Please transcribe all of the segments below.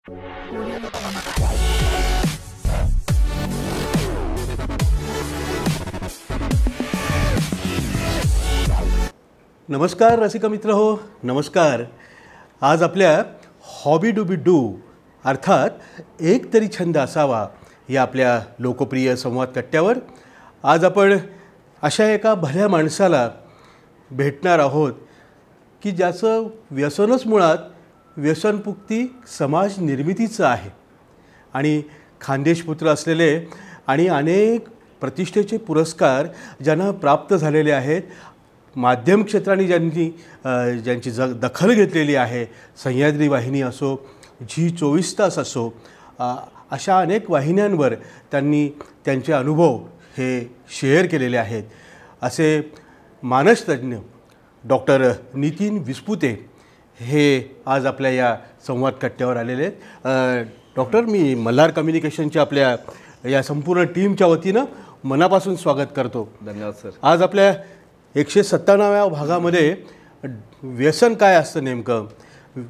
नमस्कार रसिका मित्र हो, नमस्कार. आज आपल्या हॉबी डूबी डू अर्थात एक तरी छंद असावा या आपल्या लोकप्रिय संवाद कट्ट्यावर आज आपण अशा एका भल्या माणसाला भेटणार आहोत की ज्याचं व्यसनच मुळात व्यसनमुक्ती समाज निर्मितीचं आहे आणि खानदेशपुत्र असलेले आणि अनेक प्रतिष्ठेचे पुरस्कार ज्यांना प्राप्त झालेले आहेत. माध्यम क्षेत्राने ज्यांची दखल घेतलेली आहे, सह्याद्री वाहिनी असो, झी 24 तास असो, अशा अनेक वाहिन्यांवर त्यांनी त्यांचे अनुभव हे शेअर केलेले आहेत. असे मानसतज्ञ डॉक्टर नितीन विस्पुते हे आज आपल्या या संवाद कट्ट्यावर आलेले आहेत. डॉक्टर, मी मल्हार कम्युनिकेशनच्या आपल्या या संपूर्ण टीमच्या वतीनं मनापासून स्वागत करतो. धन्यवाद सर. आज आपल्या 197व्या भागामध्ये व्यसन काय असतं नेमकं,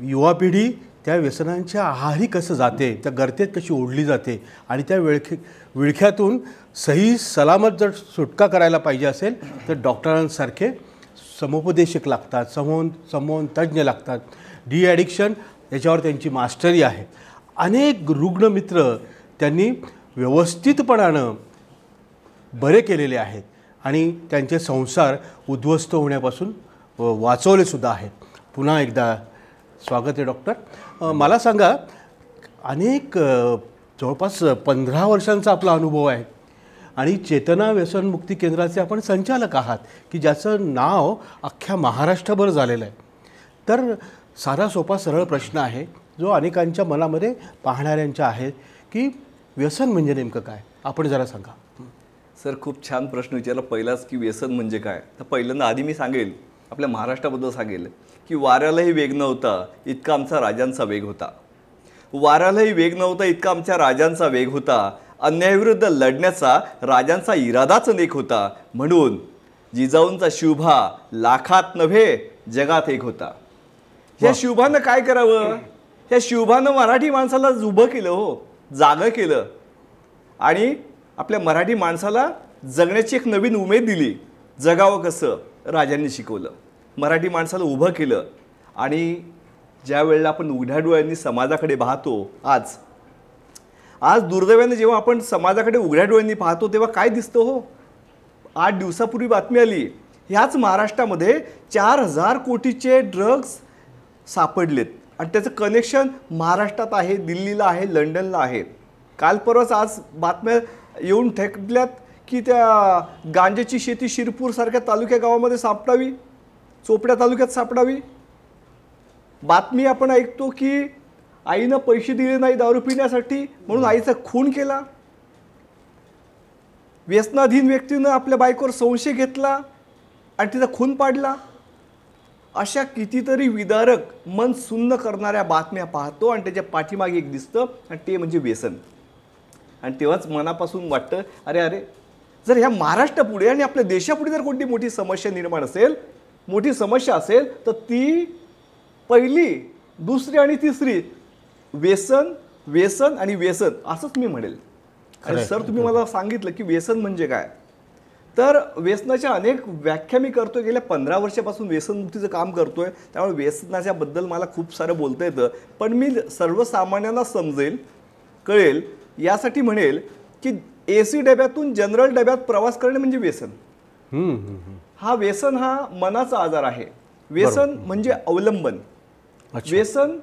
युवा पिढी त्या व्यसनांच्या आहारी कसं जाते, त्या गर्तेत कशी ओढली जाते आणि त्या विळख्यातून सही सलामत जर सुटका करायला पाहिजे असेल तर डॉक्टरांसारखे समुपदेशक लागतात, समोन तज्ज्ञ लागतात. डी ॲडिक्शन याच्यावर त्यांची मास्टरी आहे. अनेक रुग्णमित्र त्यांनी व्यवस्थितपणानं बरे केलेले आहेत आणि त्यांचे संसार उद्ध्वस्त होण्यापासून वाचवलेसुद्धा आहेत. पुन्हा एकदा स्वागत आहे डॉक्टर. मला सांगा, अनेक जवळपास 15 वर्षांचा आपला अनुभव आहे आणि चेतना व्यसनमुक्ती केंद्राचे आपण संचालक आहात की ज्याचं नाव अख्ख्या महाराष्ट्रभर झालेलं आहे. तर साधा सोपा सरळ प्रश्न आहे जो अनेकांच्या मनामध्ये पाहणाऱ्यांच्या आहे की व्यसन म्हणजे नेमकं काय, आपण जरा सांगा. सर, खूप छान प्रश्न विचारला पहिलाच की व्यसन म्हणजे काय. तर पहिल्यांदा आधी मी सांगेल, आपल्या महाराष्ट्राबद्दल सांगेल की वाऱ्यालाही वेग नव्हता इतका आमचा राजांचा वेग होता. वाऱ्यालाही वेग नव्हता इतका आमच्या राजांचा वेग होता. अन्यायाविरुद्ध लढण्याचा राजांचा इरादाच अनेक होता. म्हणून जिजाऊंचा शुभा लाखात नव्हे जगात एक होता. ह्या शुभानं काय करावं, ह्या शुभानं मराठी माणसाला उभं केलं, हो, जागं केलं आणि आपल्या मराठी माणसाला जगण्याची एक नवीन उमेद दिली. जगावं कसं राजांनी शिकवलं, मराठी माणसाला उभं केलं. आणि ज्या वेळेला आपण उघड्या डोळ्यांनी समाजाकडे पाहतो, आज दुर्दैवाने जेव्हा आपण समाजाकडे उघड्या डोळ्यांनी पाहतो तेव्हा काय दिसतं, हो, 8 दिवसापूर्वी बातमी आली, ह्याच महाराष्ट्रामध्ये 4000 कोटीचे ड्रग्ज सापडलेत आणि त्याचं कनेक्शन महाराष्ट्रात आहे, दिल्लीला आहे, लंडनला आहे. काल परवाच आज बातम्या येऊन ठेकल्यात की त्या गांजाची शेती शिरपूरसारख्या तालुक्या गावामध्ये सापडावी, चोपड्या तालुक्यात सापडावी. बातमी आपण ऐकतो की आईनं पैसे दिले नाही दारू पिण्यासाठी म्हणून आईचा खून केला. व्यसनाधीन व्यक्तीनं आपल्या बायकोवर संशय घेतला आणि तिचा खून पाडला. अशा कितीतरी विदारक, मन सुन्न करणाऱ्या बातम्या पाहतो आणि त्याच्या पाठीमागे एक दिसतं आणि ते म्हणजे व्यसन. आणि तेव्हाच मनापासून वाटतं, अरे जर ह्या महाराष्ट्रापुढे आणि आपल्या देशापुढे जर कोणती मोठी समस्या निर्माण असेल, मोठी समस्या असेल तर ती पहिली, दुसरी आणि तिसरी व्यसन व्यसन आणि व्यसन असंच मी म्हणेल. आणि सर, तुम्ही मला सांगितलं की व्यसन म्हणजे काय, तर व्यसनाच्या अनेक व्याख्या मी करतोय. गेल्या 15 वर्षापासून व्यसनमुक्तीचं काम करतोय, त्यामुळे व्यसनाच्या बद्दल मला खूप सारं बोलता येतं. पण मी सर्वसामान्यांना समजेल, कळेल यासाठी म्हणेल की AC डब्यातून जनरल डब्यात प्रवास करणे म्हणजे व्यसन. हा व्यसन हा मनाचा आजार आहे. व्यसन म्हणजे अवलंबन, व्यसन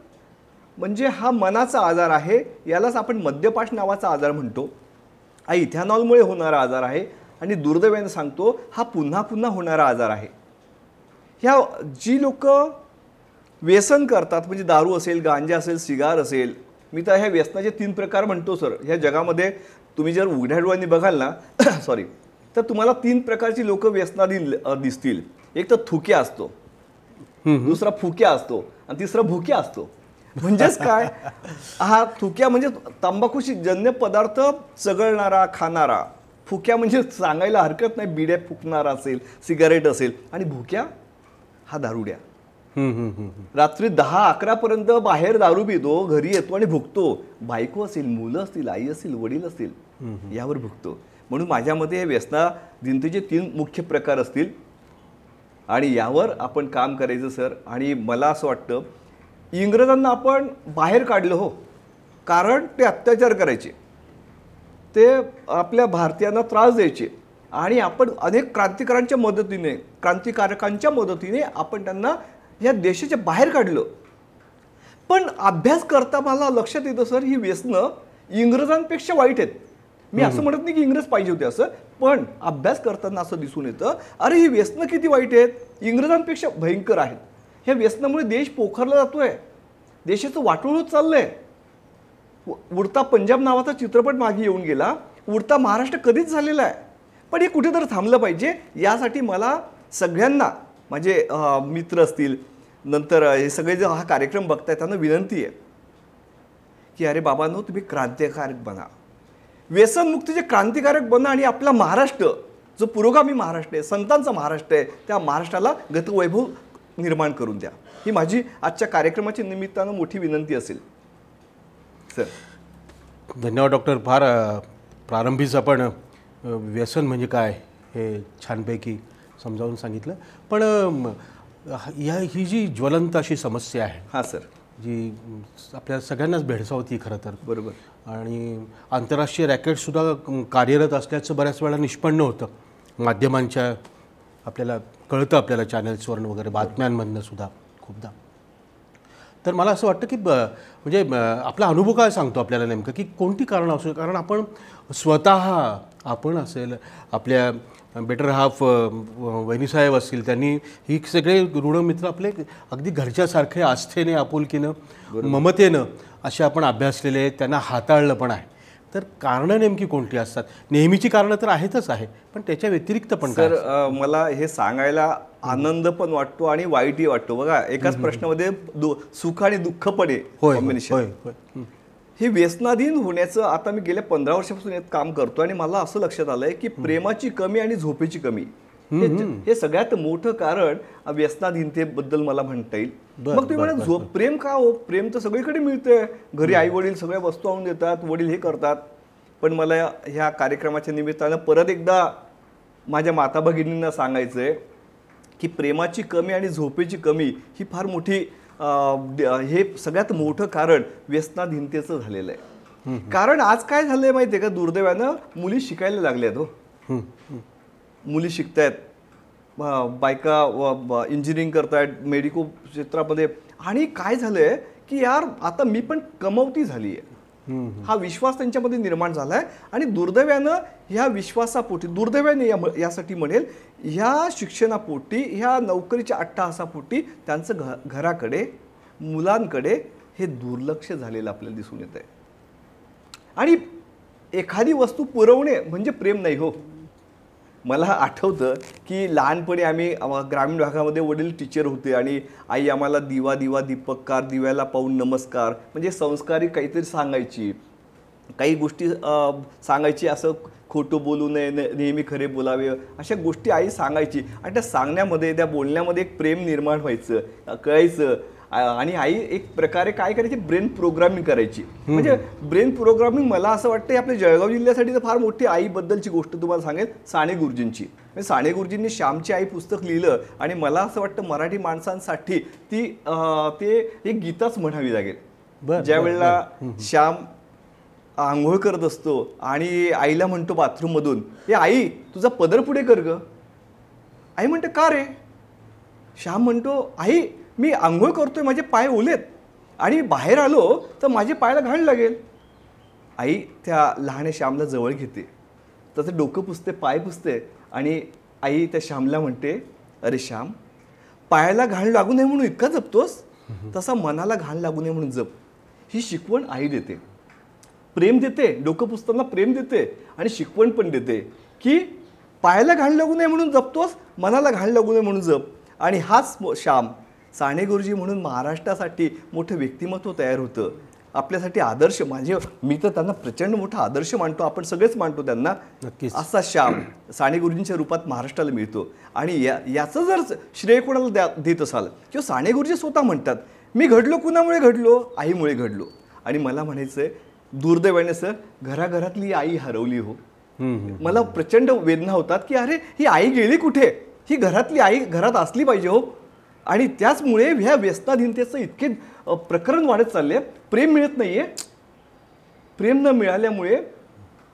म्हणजे हा मनाचा आजार आहे. यालाच आपण मद्यपान नावाचा आजार म्हणतो. हा इथेनॉलमुळे होणारा आजार आहे आणि दुर्दैवाने सांगतो हा पुन्हा पुन्हा होणारा आजार आहे. ह्या जी लोक व्यसन करतात, म्हणजे दारू असेल, गांजा असेल, सिगार असेल, मी तर ह्या व्यसनाचे 3 प्रकार म्हणतो सर. ह्या जगामध्ये तुम्ही जर उघड्या डोळ्यांनी बघाल ना सॉरी, तर तुम्हाला 3 प्रकारची लोक व्यसनाधीन दिसतील. एक तर थुक्या असतो, दुसरा फुक्या असतो आणि तिसरा भुक्या असतो. म्हणजेच काय, हा थुक्या म्हणजे तंबाखूशी जन्य पदार्थ चगळणारा, खाणारा. फुक्या म्हणजे सांगायला हरकत नाही, बिड्या फुकणारा असेल, सिगारेट असेल. आणि भुक्या हा दारुड्या. रात्री 10-11 पर्यंत बाहेर दारू पितो, घरी येतो आणि भुगतो. बायको असेल, मुलं असतील, आई असेल, वडील असतील, यावर भुगतो. म्हणून माझ्या मते हे व्यसनाधीनतेचे 3 मुख्य प्रकार असतील आणि यावर आपण काम करायचं सर. आणि मला असं वाटतं इंग्रजांना आपण बाहेर काढलं हो, कारण ते अत्याचार करायचे, ते आपल्या भारतीयांना त्रास द्यायचे आणि आपण अनेक क्रांतिकारकांच्या मदतीने आपण त्यांना या देशाच्या बाहेर काढलं. पण अभ्यास करता मला लक्षात येतं सर, ही व्यसनं इंग्रजांपेक्षा वाईट आहेत. मी असं म्हणत नाही की इंग्रज पाहिजे होते असं, पण अभ्यास करताना असं दिसून येतं, अरे ही व्यसनं किती वाईट आहेत, इंग्रजांपेक्षा भयंकर आहेत. ह्या व्यसनामुळे देश पोखरला जातोय, देशाचं वाटोळ होत चाललंय. उडता पंजाब नावाचा चित्रपट मागे येऊन गेला, उडता महाराष्ट्र कधीच झालेला आहे. पण हे कुठेतरी थांबलं पाहिजे. यासाठी मला सगळ्यांना, माझे मित्र असतील, नंतर हे सगळे जे हा कार्यक्रम बघतायत त्यांना विनंती आहे की अरे बाबांनो, तुम्ही क्रांतिकारक बना, व्यसनमुक्तीचे क्रांतिकारक बना आणि आपला महाराष्ट्र जो पुरोगामी महाराष्ट्र आहे, संतांचा महाराष्ट्र आहे, त्या महाराष्ट्राला गतवैभव निर्माण करून द्या. ही माझी आजच्या कार्यक्रमाच्या निमित्तानं मोठी विनंती असेल सर. धन्यवाद डॉक्टर. फार प्रारंभीच आपण व्यसन म्हणजे काय हे छानपैकी समजावून सांगितलं. पण ही जी ज्वलंत अशी समस्या आहे, हां सर, जी आपल्या सगळ्यांनाच भेडसावती खरं तर, बरोबर, आणि आंतरराष्ट्रीय रॅकेटसुद्धा कार्यरत असल्याचं बऱ्याच वेळा निष्पन्न होतं. माध्यमांच्या आपल्याला कळतं, आपल्याला चॅनल्सवरून वगैरे, बातम्यांमधनं सुद्धा खूपदा. तर मला असं वाटतं की म्हणजे आपला अनुभव काय सांगतो आपल्याला नेमकं, की कोणती कारणं असू. कारण आपण स्वतः, आपण असेल, आपल्या बेटर हाफ वहिनीसाहेब असतील, त्यांनी ही सगळे ऋणमित्र आपले अगदी घरच्यासारखे आस्थेने, आपुलकीनं, ममतेनं असे आपण अभ्यासलेले आहेत, त्यांना हाताळलं पण आहे. तर कारणं नेमकी कोणती असतात? नेहमीची कारणं तर आहेतच आहे, पण त्याच्या व्यतिरिक्त पण सर मला हे सांगायला आनंद पण वाटतो आणि वाईटही वाटतो. बघा, एकाच प्रश्नामध्ये सुख आणि दुःख पण आहे कॉम्बिनेशन. हे व्यसनाधीन होण्याचं आता मी गेल्या 15 वर्षापासून काम करतो आणि मला असं लक्षात आलंय की प्रेमाची कमी आणि झोपेची कमी हे सगळ्यात मोठं कारण व्यसनाधीनतेबद्दल मला म्हणता येईल. मग तुम्ही म्हणा झोप, प्रेम का हो? प्रेम तर सगळीकडे मिळतंय, घरी आई वडील सगळ्या वस्तू आणून देतात, वडील हे करतात. पण मला ह्या कार्यक्रमाच्या निमित्तानं परत एकदा माझ्या माता भगिनींना सांगायचंय की प्रेमाची कमी आणि झोपेची कमी ही फार मोठी, हे सगळ्यात मोठं कारण व्यसनाधीनतेचं झालेलं आहे. कारण आज काय झालंय माहिती आहे का, दुर्दैवानं मुली शिकायला लागल्यात हो. मुली शिकतायत, बायका इंजिनिअरिंग करतायत, मेडिकल क्षेत्रामध्ये. आणि काय झालंय की यार आता मी पण कमवती झाली आहे, हा विश्वास त्यांच्यामध्ये निर्माण झालाय. आणि दुर्दैवानं ह्या विश्वासापोटी, दुर्दैवाने यासाठी म्हणेल, ह्या शिक्षणापोटी, ह्या नोकरीच्या अट्टाहासापोटी त्यांचं घराकडे, मुलांकडे हे दुर्लक्ष झालेलं आपल्याला दिसून येत आहे. आणि एखादी वस्तू पुरवणे म्हणजे प्रेम नाही हो. मला आठवतं की लहानपणी आम्ही ग्रामीण भागामध्ये वडील टीचर होते आणि आई आम्हाला दिवा दिवा दीपककार, दिव्याला पाहून नमस्कार, म्हणजे संस्कारी काहीतरी सांगायची, काही गोष्टी सांगायची, असं खोटं बोलू नये, नेहमी खरे बोलावे, अशा गोष्टी आई सांगायची. आणि त्या सांगण्यामध्ये, त्या बोलण्यामध्ये एक प्रेम निर्माण व्हायचं, कळायचं. आणि आई एक प्रकारे काय करायची, ब्रेन प्रोग्रामिंग करायची. म्हणजे ब्रेन प्रोग्रामिंग मला असं वाटतं आपल्या जळगाव जिल्ह्यासाठी तर फार मोठी आईबद्दलची गोष्ट तुम्हाला सांगेल, साने गुरुजींची. साने गुरुजींनी श्यामची आई पुस्तक लिहिलं आणि मला असं वाटतं मराठी माणसांसाठी ते एक गीताच म्हणावी लागेल. ज्या वेळेला श्याम आंघोळ करत असतो आणि आईला म्हणतो बाथरूममधून, हे आई तुझा पदर पुढे कर ग. आई म्हणते का रे? श्याम म्हणतो, आई मी आंघोळ करतोय, माझे पाय ओलेत आणि बाहेर आलो तर माझे पायाला घाण लागेल. आई त्या लहान श्यामला जवळ घेते, त्याचं डोकं पुसते, पाय पुसते आणि आई त्या श्यामला म्हणते, अरे श्याम, पायाला घाण लागू नये म्हणून इतका जपतोस, तसा मनाला घाण लागू नये म्हणून जप. ही शिकवण आई देते, प्रेम देते, डोकं पुसताना प्रेम देते आणि शिकवण पण देते की पायाला घाण लागू नये म्हणून जपतोस, मनाला घाण लागू नये म्हणून जप. आणि हाच श्याम साने गुरुजी म्हणून महाराष्ट्रासाठी मोठं व्यक्तिमत्व तयार होतं. आपल्यासाठी आदर्श, मी तर त्यांना प्रचंड मोठा आदर्श मानतो, आपण सगळेच मानतो त्यांना. नक्कीच. असा श्याम साने गुरुजींच्या रूपात महाराष्ट्राला मिळतो. आणि याचं जर श्रेय कोणाला देत असाल, किंवा साने गुरुजी स्वतः म्हणतात, मी घडलो कुणामुळे घडलो, आईमुळे घडलो. आणि मला म्हणायचंय, दुर्दैवाने सर, घराघरातली आई हरवली हो. मला प्रचंड वेदना होतात की अरे ही आई गेली कुठे, ही घरातली आई घरात असली पाहिजे हो. आणि त्याचमुळे ह्या व्यसनाधीनतेचं इतके प्रकरण वाढत चालले. प्रेम मिळत नाहीये. प्रेम न मिळाल्यामुळे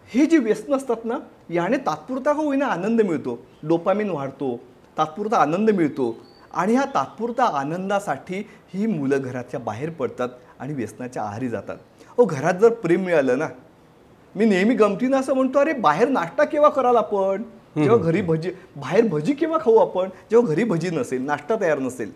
हे जे व्यसन असतात ना, याने तात्पुरता का होईना आनंद मिळतो, डोपामिन वाढतो, तात्पुरता आनंद मिळतो. आणि ह्या तात्पुरता आनंदासाठी ही मुलं घराच्या बाहेर पडतात आणि व्यसनाच्या आहारी जातात. घरात जर प्रेम मिळालं ना, मी नेहमी गमतीनं असं म्हणतो, अरे बाहेर नाश्ता केव्हा कराल आपण, जेव्हा घरी बाहेर भजी केव्हा खाऊ आपण, जेव्हा घरी भजी नसेल, नाश्ता तयार नसेल.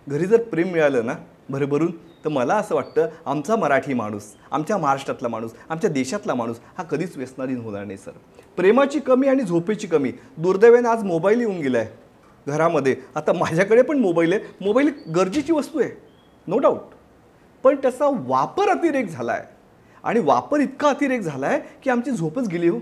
घरी जर प्रेम मिळालं ना भरभरून, तर मला असं वाटतं आमचा मराठी माणूस, आमच्या महाराष्ट्रातला माणूस, आमच्या देशातला माणूस हा कधीच व्यसनाधीन होणार नाही सर. प्रेमाची कमी आणि झोपेची कमी. दुर्दैवाने आज मोबाईल येऊन गेला आहे घरामध्ये. आता माझ्याकडे पण मोबाईल आहे. मोबाईल गरजेची वस्तू आहे, नो डाऊट. पण त्याचा वापर अतिरेक झाला आहे. आणि वापर इतका अतिरेक झाला आहे की आमची झोपच गेली हो.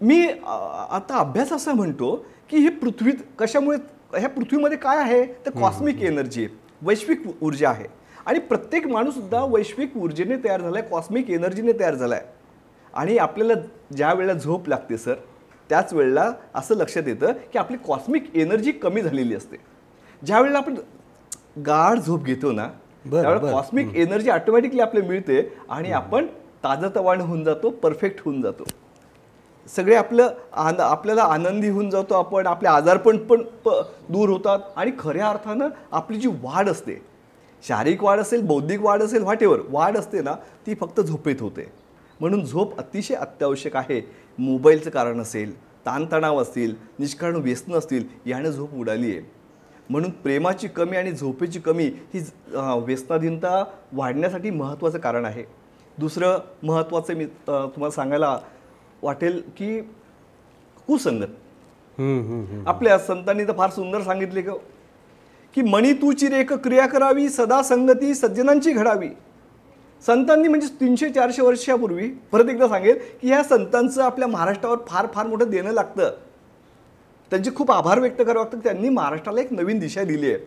मी आता अभ्यास असा म्हणतो की ही पृथ्वीत कशामुळे, ह्या पृथ्वीमध्ये काय आहे तर कॉस्मिक एनर्जी आहे, वैश्विक ऊर्जा आहे. आणि प्रत्येक माणूस सुद्धा वैश्विक ऊर्जेने तयार झाला आहे, कॉस्मिक एनर्जीने तयार झाला आहे. आणि आपल्याला ज्या वेळेला झोप लागते सर, त्याच वेळेला असं लक्षात येतं की आपली कॉस्मिक एनर्जी कमी झालेली असते. ज्या वेळेला आपण गाढ झोप घेतो ना, त्यावेळेला कॉस्मिक एनर्जी ऑटोमॅटिकली आपल्याला मिळते आणि आपण ताजतवाने होऊन जातो, परफेक्ट होऊन जातो. सगळे आपल्याला आनंदी होऊन जातो आपण. आपले आजारपण पण दूर होतात. आणि खऱ्या अर्थानं आपली जी वाढ असते, शारीरिक वाढ असेल, बौद्धिक वाढ असेल, व्हॉटेवर वाढ असते ना, ती फक्त झोपेत होते. म्हणून झोप अतिशय अत्यावश्यक आहे. मोबाईलचं कारण असेल, ताणतणाव असतील, निष्कारण व्यसन असतील, याने झोप उडाली आहे. म्हणून प्रेमाची कमी आणि झोपेची कमी ही व्यसनाधीनता वाढण्यासाठी महत्त्वाचं कारण आहे. दुसरं महत्त्वाचं मी तुम्हाला सांगायला वाटेल की कुसंगत. आपल्या संतांनी तर फार सुंदर सांगितले की मणी तूची रेख क्रिया करावी, सदा संगती सज्जनांची घडावी. संतांनी म्हणजे 300-400 वर्षापूर्वी, परत एकदा सांगेल की ह्या संतांचं आपल्या महाराष्ट्रावर फार फार मोठं देणं लागतं. त्यांचे खूप आभार व्यक्त करावं लागतं. त्यांनी महाराष्ट्राला एक नवीन दिशा दिली आहे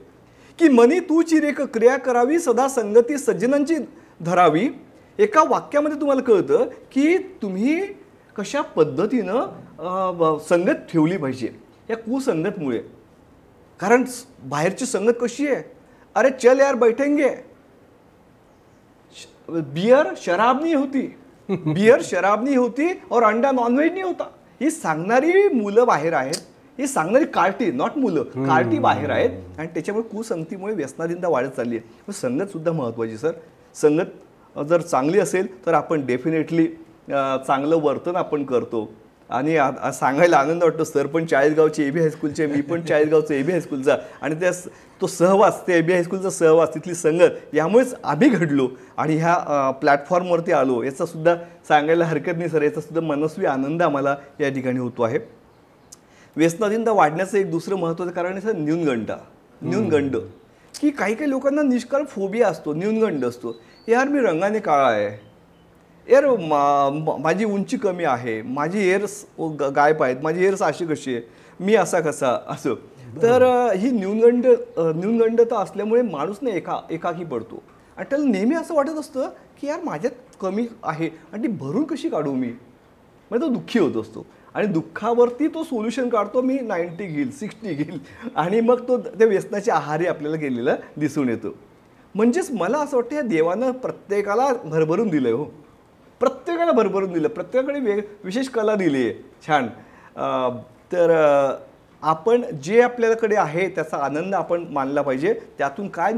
की मनी तूची रेख क्रिया करावी, सदा संगती सज्जनांची धरावी. एका वाक्यामध्ये तुम्हाला कळतं की तुम्ही कशा पद्धतीनं संगत ठेवली पाहिजे या कुसंगतमुळे. कारण बाहेरची संगत कशी आहे, अरे चल यार बैठेंगे, बियर शराब नहीं होती, बियर शराब नहीं होती और अंडा नॉनव्हेज नहीं होता. ही सांगणारी मुलं बाहेर आहेत, ही सांगणारी कार्टी, नॉट मुलं, कार्टी बाहेर आहेत. आणि त्याच्यामुळे कुसंगतीमुळे व्यसनाधीनता वाढत चालली आहे. संगत सुद्धा महत्त्वाची सर. संगत जर चांगली असेल तर आपण डेफिनेटली चांगलं वर्तन आपण करतो. आणि सांगायला आनंद वाटतो, सर पण चाळीसगावचे AB हायस्कूलचे, मी पण चाळीसगावचं AB हायस्कूलचा. आणि तो सहवास, ते AB हायस्कूलचा सहवास, तिथली संगत, यामुळेच आम्ही घडलो आणि ह्या प्लॅटफॉर्मवरती आलो. याचा सुद्धा सांगायला हरकत नाही सर. याचा सुद्धा मनस्वी आनंद आम्हाला या ठिकाणी होतो आहे. व्यसनाधीनता वाढण्याचं एक दुसरं महत्त्वाचं कारण आहे सर न्यूनगंड. की काही लोकांना निष्कारण फोबिया असतो, न्यूनगंड असतो. यार मी रंगाने काळा आहे, यार माझी उंची कमी आहे, माझी एअर्स गायब आहेत, माझी एअर्स अशी कशी आहे, मी असा कसा असं. तर ही न्यूनगंडता असल्यामुळे माणूस ना एकाकी पडतो. आणि त्याला नेहमी असं वाटत असतं की यार माझ्यात कमी आहे आणि ती भरून कशी काढू मी. म्हणजे तो दुःखी होत असतो आणि दुःखावरती तो सोल्युशन काढतो, मी 90 घेईल, 60 घेईल. आणि मग तो त्या व्यसनाच्या आहारी आपल्याला गेलेला दिसून येतो. म्हणजेच मला असं वाटतं या देवानं प्रत्येकाला भरभरून दिलं हो, प्रत्येकाला भरभरून दिलं, प्रत्येकाकडे विशेष कला दिली आहे. छान. तर आपण जे आपल्याकडे आहे त्याचा आनंद आपण मानला पाहिजे. त्यातून काय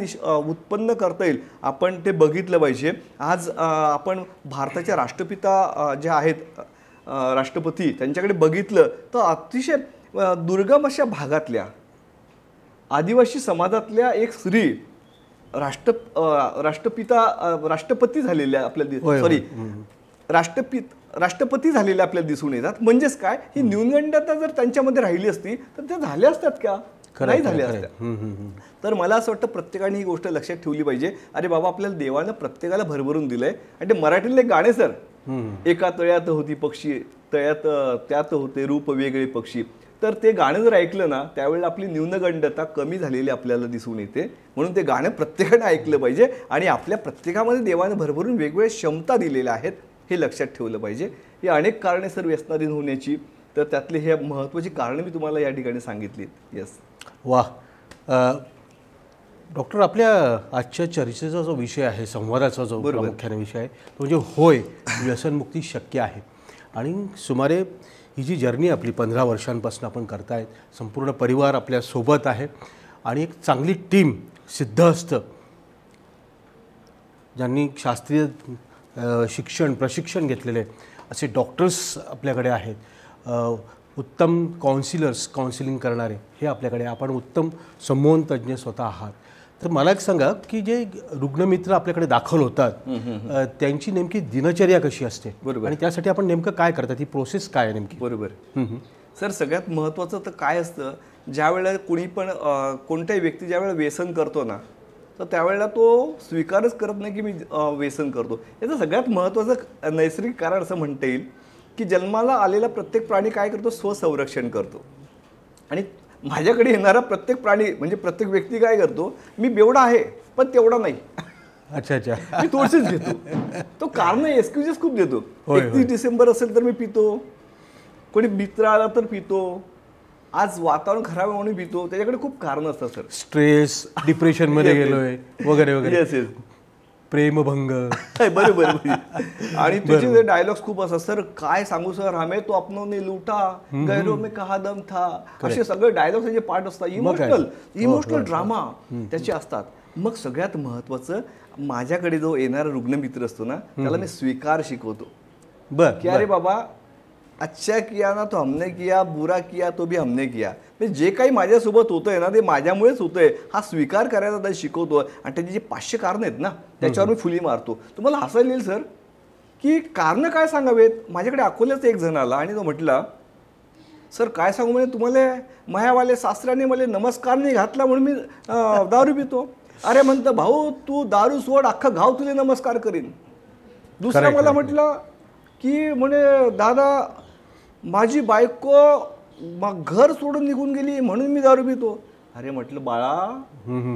उत्पन्न करता येईल आपण ते बघितलं पाहिजे. आज आपण भारताच्या राष्ट्रपिता जे आहेत राष्ट्रपती, त्यांच्याकडे बघितलं तर अतिशय दुर्गम अशा भागातल्या आदिवासी समाजातल्या एक स्त्री राष्ट्रपती झालेल्या आपल्याला, सॉरी राष्ट्रपती झालेल्या आपल्याला दिसून येतात. म्हणजेच काय, ही न्यूनगंडता जर त्यांच्यामध्ये राहिली असती तर त्या झाल्या असतात का. नाही झाल्या असत्या. तर मला असं वाटतं प्रत्येकाने ही गोष्ट लक्षात ठेवली पाहिजे. अरे बाबा, आपल्याला देवानं प्रत्येकाला भरभरून दिलंय. आणि ते मराठीतले गाणे सर, एका तळ्यात होती पक्षी, तळ्यात त्यात होते रूप वेगळे पक्षी. तर ते गाणं जर ऐकलं ना, त्यावेळेला आपली न्यूनगंडता कमी झालेली आपल्याला दिसून येते. म्हणून ते गाणं प्रत्येकाने ऐकलं पाहिजे. आणि आपल्या प्रत्येकामध्ये देवानं भरभरून वेगवेगळ्या क्षमता दिलेल्या आहेत हे लक्षात ठेवलं पाहिजे. ही अनेक कारणे सर व्यसनाधीन होण्याची, तर त्यातली हे महत्त्वाची कारणं मी तुम्हाला या ठिकाणी सांगितली. येस. वा. डॉक्टर, आपल्या आजच्या चर्चेचा जो विषय आहे, संवादाचा जो प्रामुख्याने विषय आहे, तो म्हणजे होय, व्यसनमुक्ती शक्य आहे. आणि सुमारे ही जी जर्नी आपली 15 वर्षांपासून आपण करतायत, संपूर्ण परिवार आपल्या सोबत आहे आणि एक चांगली टीम, सिद्धहस्त, ज्यांनी शास्त्रीय प्रशिक्षण घेतलेले असे डॉक्टर्स आपल्याकडे आहेत, उत्तम काउन्सिलिंग करणारे हे आपल्याकडे, आपण उत्तम संमोहन तज्ज्ञ स्वतः आहात. तर मला एक सांगा की जे रुग्णमित्र आपल्याकडे दाखल होतात त्यांची नेमकी दिनचर्या कशी असते आणि त्यासाठी आपण नेमकं काय करतात, ही प्रोसेस काय आहे नेमकी? बरोबर सर, सगळ्यात महत्त्वाचं तर काय असतं, ज्या वेळेला कुणी पण कोणत्याही व्यक्ती ज्या वेळेला व्यसन करतो ना, तर त्यावेळेला तो स्वीकारच करत नाही की मी व्यसन करतो. याचं सगळ्यात महत्त्वाचं नैसर्गिक कारण असं म्हणता येईल की जन्माला आलेला प्रत्येक प्राणी काय करतो, स्वसंरक्षण करतो. आणि माझ्याकडे येणारा प्रत्येक प्राणी म्हणजे प्रत्येक व्यक्ती काय करतो, मी बेवडा आहे पण तेवढा नाही, अच्छा अच्छा, मी थोडीशीच घेतो. तो कारण एक्सक्युजेस खूप देतो. 31 डिसेंबर असेल तर मी पितो, कोणी मित्र आला तर पितो, आज वातावरण खराब आहे म्हणून पितो. त्याच्याकडे खूप कारण असतात सर. स्ट्रेस, डिप्रेशन मध्ये गेलोय वगैरे वगैरे. Yes yes. प्रेमभंग. बरोबर. आणि त्याचे डायलॉग्स खूप असतात सर. काय सांगू सर, हमें तो अपनों ने लूटा, गैरों में कहा दम था, असे सगळे डायलॉग्स त्याचे पार्ट असतात. इमोशनल ड्रामा त्याचे असतात. मग सगळ्यात महत्वाचं, माझ्याकडे जो येणारा रुग्णमित्र असतो ना, त्याला मी स्वीकार शिकवतो. की अरे बाबा, अच्छा किया ना तो हमने किया, बुरा किया तो भी हमने किया. जे काही माझ्यासोबत होतंय ना, ते माझ्यामुळेच होतंय हा स्वीकार करायला त्याला शिकवतो. आणि त्याची जी 500 कारणं आहेत ना, त्याच्यावर मी फुली मारतो. तुम्हाला हसायला येईल सर की कारणं काय सांगावेत. माझ्याकडे अकोल्याच एक जण आला आणि तो म्हटला, सर काय सांगू, म्हणजे तुम्हाला मायावाले सासऱ्याने मला नमस्कार नाही घातला म्हणून मी दारू पितो. अरे म्हणतं, भाऊ तू दारू सोड, अख्खा गाव तुला नमस्कार करीन. दुसरा मला म्हटलं की म्हणे, दादा माझी बायको घर सोडून निघून गेली म्हणून मी दारू पितो. अरे म्हटलं, बाळा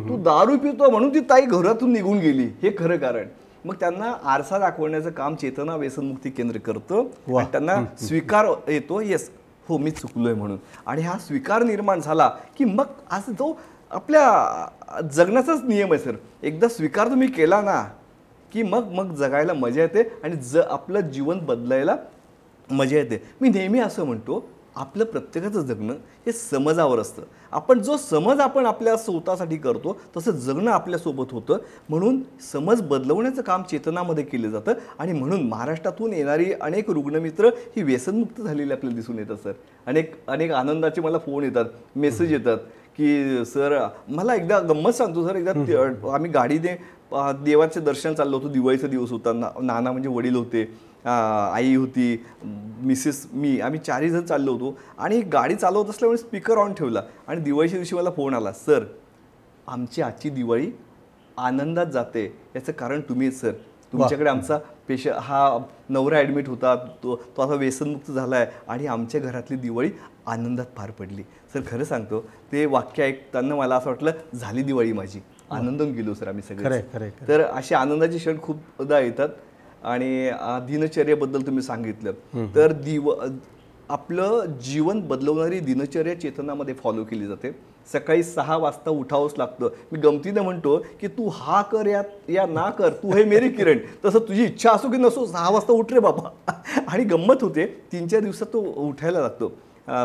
तू दारू पितो म्हणून ती ताई घरातून निघून गेली, हे खरं कारण. मग त्यांना आरसा दाखवण्याचं काम चेतना व्यसनमुक्ती केंद्र करतं. त्यांना स्वीकार येतो, येस हो मी चुकलोय म्हणून. आणि हा स्वीकार निर्माण झाला की मग असं जो आपल्या जगण्याचाच नियम आहे सर, एकदा स्वीकार तुम्ही केला ना की मग जगायला मजा येते आणि आपलं जीवन बदलायला मजा येते. मी नेहमी असं म्हणतो, आपलं प्रत्येकाचं जगणं हे समजावर असतं. आपण जो समज आपण आपल्या स्वतःसाठी करतो तसं जगणं आपल्यासोबत होतं. म्हणून समज बदलवण्याचं काम चेतनामध्ये केलं जातं. आणि म्हणून महाराष्ट्रातून येणारी अनेक रुग्णमित्र ही व्यसनमुक्त झालेली आपल्याला दिसून येतात सर. अनेक आनंदाचे मला फोन येतात, मेसेज येतात की सर, मला एकदा गंमत सांगतो सर. एकदा आम्ही गाडीने देवाचे दर्शन चाललो होतो, दिवाळीचा दिवस होता. नाना म्हणजे वडील होते, आई होती, मिसेस, मी, आम्ही 4 जण चाललो होतो. आणि गाडी चालवत असल्यामुळे स्पीकर ऑन ठेवला आणि दिवाळीच्या दिवशी मला फोन आला, सर आमची आजची दिवाळी आनंदात जाते, याचं कारण तुम्हीच सर. तुमच्याकडे आमचा हा नवरा ॲडमिट होता, तो आता व्यसनमुक्त झाला आहे आणि आमच्या घरातली दिवाळी आनंदात पार पडली. सर खरं सांगतो, ते वाक्य ऐकताना मला असं वाटलं, झाली दिवाळी माझी, आनंदून गेलो सर आम्ही सगळे. तर असे आनंदाचे क्षण खूपदा येतात. आणि दिनचर्येबद्दल तुम्ही सांगितलं, तर आपलं जीवन बदलवणारी दिनचर्या चेतनामध्ये फॉलो केली जाते. सकाळी 6 वाजता उठावंच लागतं. मी गमतीनं म्हणतो की तू हा कर या ना कर, तू हे मेरी किरण. तसं तुझी इच्छा असो की नसो, 6 वाजता उठ रे बाबा. आणि गंमत होते, 3-4 दिवसात तो उठायला लागतो.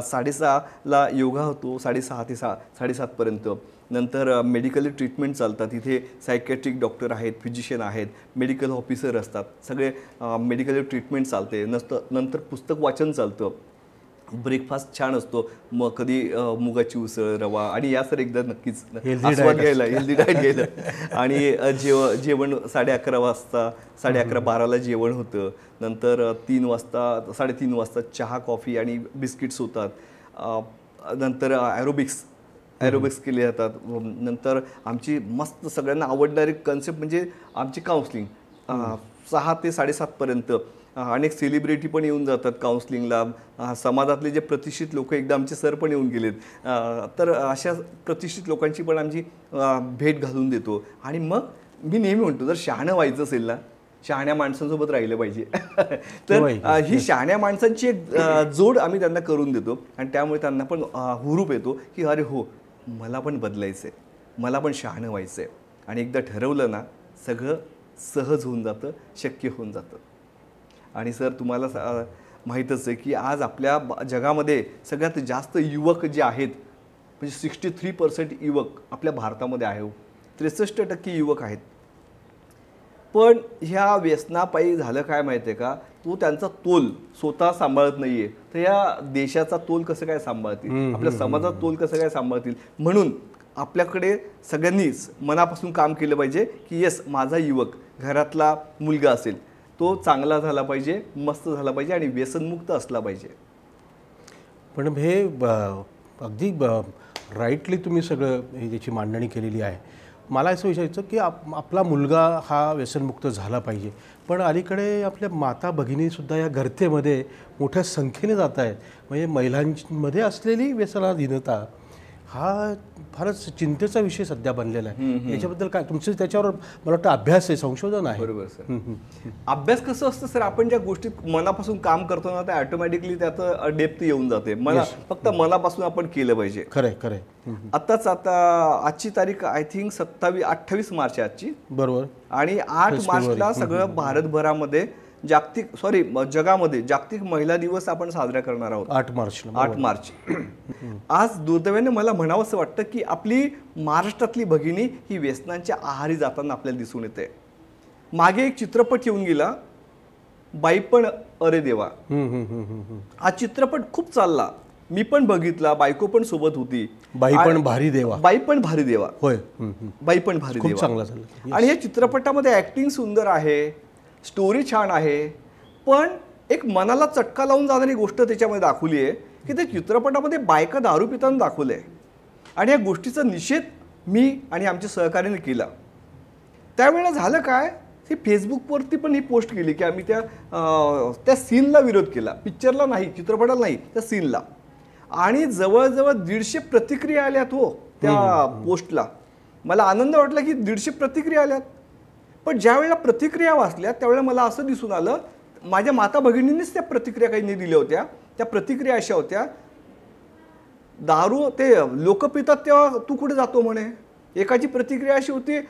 6:30ला योगा होतो, 6:30 ते 7:30पर्यंत. नंतर मेडिकल ट्रीटमेंट चालतात. इथे सायकॅट्रिक डॉक्टर आहेत, फिजिशियन आहेत, मेडिकल ऑफिसर असतात, सगळे मेडिकल ट्रीटमेंट चालते. नंतर पुस्तक वाचन चालतं. ब्रेकफास्ट छान असतो, मग कधी मुगाची उसळ, रवा, आणि या सर एकदा नक्कीच आस्वाद घ्यायला, हेल्दी डाएट घ्यायला. आणि जेवण 11:30 वाजता, 11:30-12ला जेवण होतं. नंतर 3 वाजता, 3:30 वाजता चहा, कॉफी आणि बिस्किट्स होतात. नंतर ॲरोबिक्स ॲरोबिक्स केले जातात. नंतर आमची मस्त सगळ्यांना आवडणारी कन्सेप्ट म्हणजे आमची काउन्सिलिंग 6 ते 7:30 पर्यंत. अनेक सेलिब्रिटी पण येऊन जातात काउन्सिलिंगला. समाजातले जे प्रतिष्ठित लोक, एकदा आमचे सर पण येऊन गेलेत, तर अशा प्रतिष्ठित लोकांची पण आमची भेट घालून देतो. आणि मग मी नेहमी म्हणतो, जर शहाणं व्हायचं असेल ना, शहाण्या माणसांसोबत राहिलं पाहिजे. तर ही शहाण्या माणसांची एक जोड आम्ही त्यांना करून देतो आणि त्यामुळे त्यांना पण हुरूप येतो की अरे हो, मला पण बदलायचं आहे, मला पण शहाणं व्हायचं आहे. आणि एकदा ठरवलं ना, सगळं सहज होऊन जातं, शक्य होऊन जातं. आणि सर तुम्हाला माहीतच आहे की आज आपल्या जगामध्ये सगळ्यात जास्त युवक जे आहेत, म्हणजे 63% युवक आपल्या भारतामध्ये आहे. 63% युवक आहेत. पण ह्या व्यसनापायी झालं काय माहिती आहे का, तो त्यांचा तोल स्वतः सांभाळत नाही आहे, तर या देशाचा तोल कसं काय सांभाळतील, आपल्या समाजाचा तोल कसं काय सांभाळतील. म्हणून आपल्याकडे सगळ्यांनीच मनापासून काम केलं पाहिजे की येस, माझा युवक, घरातला मुलगा असेल, तो चांगला झाला पाहिजे, मस्त झाला पाहिजे आणि व्यसनमुक्त असला पाहिजे. पण हे अगदी राईटली तुम्ही सगळं हे याची मांडणी केलेली आहे. मला असं विचारायचं की आपला मुलगा हा व्यसनमुक्त झाला पाहिजे, पण अलीकडे आपल्या माता भगिनीसुद्धा या गर्तेमध्ये मोठ्या संख्येने जात आहेत. म्हणजे महिलांमध्ये असलेली व्यसनाधीनता हा फारच चिंतेचा विषय सध्या बनलेला आहे. याच्याबद्दल काय तुमचं त्याच्यावर मला वाटतं अभ्यास आहे, संशोधन आहे? बरोबर सर. अभ्यास कसं असतं सर, आपण ज्या गोष्टीत मनापासून काम करतो ना, त्या ऑटोमॅटिकली त्याचं डेप्थ येऊन जाते. फक्त मनापासून आपण केलं पाहिजे. खरंय खरंय. आजची तारीख आय थिंक 28 मार्च आहे आजची. बरोबर. आणि 8 मार्चला सगळं भारतभरामध्ये जगामध्ये जागतिक महिला दिवस आपण साजरा करणार आहोत. 8 मार्च. आज दुर्दैवाने मला म्हणावंसं वाटतं की आपली महाराष्ट्रातली भगिनी ही व्यसनांच्या आहारी जाताना आपल्याला दिसून येते. मागे एक चित्रपट येऊन गेला, बाई पण अरे देवा. हा चित्रपट खूप चालला, मी पण बघितला, बायको पण सोबत होती. बाई पण भारी देवा. बाई पण भारी देवा. होय. बाई पण भारी देवा. चांगला झाला. आणि या चित्रपटामध्ये ऍक्टिंग सुंदर आहे, स्टोरी छान आहे, पण एक मनाला चटका लावून जाणारी गोष्ट त्याच्यामध्ये दाखवली आहे की त्या चित्रपटामध्ये बायका दारू पिताना दाखवलं आहे. आणि या गोष्टीचा निषेध मी आणि आमच्या सहकार्याने केला. त्यावेळेला झालं काय, ही फेसबुकवरती पण ही पोस्ट केली की आम्ही त्या सीनला विरोध केला, पिक्चरला नाही, चित्रपटाला नाही, त्या सीनला. आणि जवळजवळ 150 प्रतिक्रिया आल्यात हो त्या पोस्टला. मला आनंद वाटला की 150 प्रतिक्रिया आल्यात. पण ज्या वेळेला प्रतिक्रिया वाचल्या त्यावेळेला मला असं दिसून आलं, माझ्या माता भगिनींनीच त्या प्रतिक्रिया काही दिल्या होत्या. त्या प्रतिक्रिया अशा होत्या, दारू ते लोक पितात तेव्हा तू कुठे जातो म्हणे. एकाची प्रतिक्रिया अशी होती,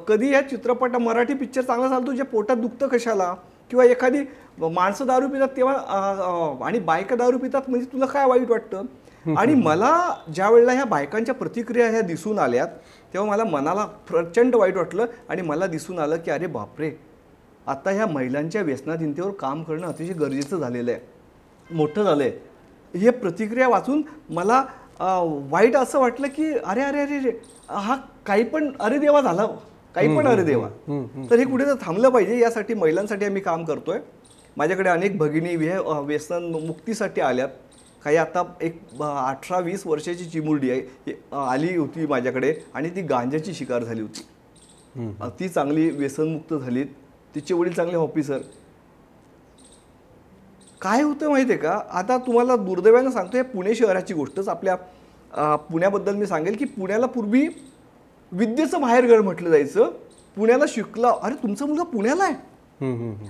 कधी या चित्रपट मराठी पिक्चर चांगला झाला, तुझ्या पोटात दुखतं कशाला. किंवा एखादी माणसं दारू पितात तेव्हा आणि बायका दारू पितात म्हणजे तुला काय वाईट वाटतं. आणि मला ज्या वेळेला ह्या बायकांच्या प्रतिक्रिया ह्या दिसून आल्यात तेव्हा मला मनाला प्रचंड वाईट वाटलं. आणि मला दिसून आलं की अरे बापरे, आता ह्या महिलांच्या व्यसनाधीनतेवर काम करणं अतिशय गरजेचं झालेलं आहे, मोठं झालं आहे. हे प्रतिक्रिया वाचून मला वाईट असं वाटलं की अरे अरे अरे रे, हा काही पण अरे देवा झाला, काही पण अरे देवा. तर हे कुठे तर थांबलं पाहिजे. यासाठी महिलांसाठी आम्ही काम करतोय. माझ्याकडे अनेक भगिनी व्यसन मुक्तीसाठी आल्यात. काही आता एक 18-20 वर्षाची चिमुरडी आहे आली होती माझ्याकडे आणि ती गांजाची शिकार झाली होती. ती चांगली व्यसनमुक्त झाली. तिचे वडील चांगले ऑफिसर. काय होतं माहिती आहे का, आता तुम्हाला दुर्दैवानं सांगतो, हे पुणे शहराची गोष्टच. आपल्या पुण्याबद्दल मी सांगेल की पुण्याला पूर्वी विद्येचं माहेरघर म्हटलं जायचं. पुण्याला शिकला, अरे तुमचा मुलगा पुण्याला आहे.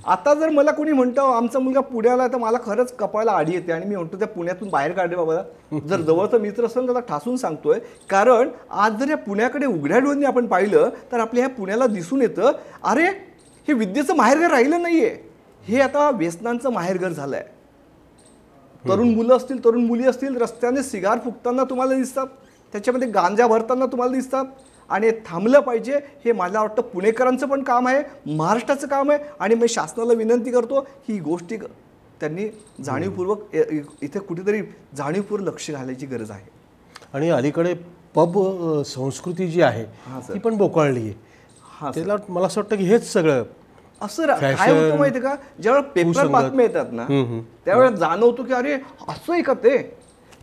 आता जर मला कोणी म्हणतं आमचा मुलगा पुण्याला आहे तर मला खरंच कपाळाला आडी येते आणि मी म्हणतो त्या पुण्यातून बाहेर काढले बाबा. जर जवळचा मित्र असेल तर ठासून सांगतोय, कारण आज जर या पुण्याकडे उघड्या डोळ्यांनी आपण पाहिलं तर आपल्या ह्या पुण्याला दिसून येतं, अरे हे विद्येचं माहेरघर राहिलं नाहीये, हे आता व्यसनांचं माहेरघर झालंय. तरुण मुलं असतील, तरुण मुली असतील, रस्त्याने सिगार फुकताना तुम्हाला दिसतात, त्याच्यामध्ये गांजा भरताना तुम्हाला दिसतात. आणि थांबलं पाहिजे. हे मला वाटतं पुणेकरांचं पण काम आहे, महाराष्ट्राचं काम आहे. आणि मी शासनाला विनंती करतो ही गोष्टी त्यांनी जाणीवपूर्वक इथे कुठेतरी जाणीवपूर्वक लक्ष घालायची गरज आहे. आणि अलीकडे पब संस्कृती जी आहे ती पण बोकाळली आहे. त्याला मला असं वाटतं की हेच सगळं असं काय होतं माहिती का, ज्यावेळेला पेपर बातम्या येतात ना त्यावेळेला जाणवतो की अरे असं आहे का ते.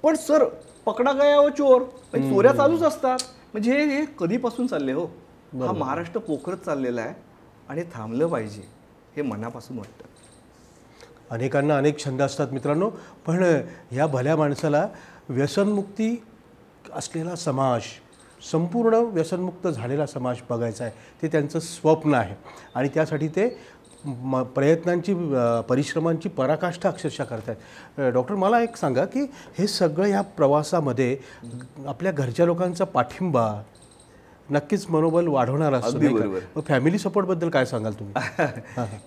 पण सर पकडा गया हो चोर, म्हणजे चोऱ्या चालूच असतात. म्हणजे हे कधीपासून चालले हो, हा महाराष्ट्र पोखरत चाललेला आहे आणि थांबलं पाहिजे हे मनापासून वाटतं. अनेकांना अनेक छंद असतात मित्रांनो, पण ह्या भल्या माणसाला व्यसनमुक्ती असलेला समाज, संपूर्ण व्यसनमुक्त झालेला समाज बघायचा आहे. ते त्यांचं स्वप्न आहे आणि त्यासाठी ते प्रयत्नांची परिश्रमांची पराकाष्ठा अक्षरशः करत आहेत. डॉक्टर, मला एक सांगा की हे सगळं ह्या प्रवासामध्ये आपल्या घरच्या लोकांचा पाठिंबा नक्कीच मनोबल वाढवणार असतो, नाही का? मग फॅमिली सपोर्टबद्दल काय सांगाल तुम्ही?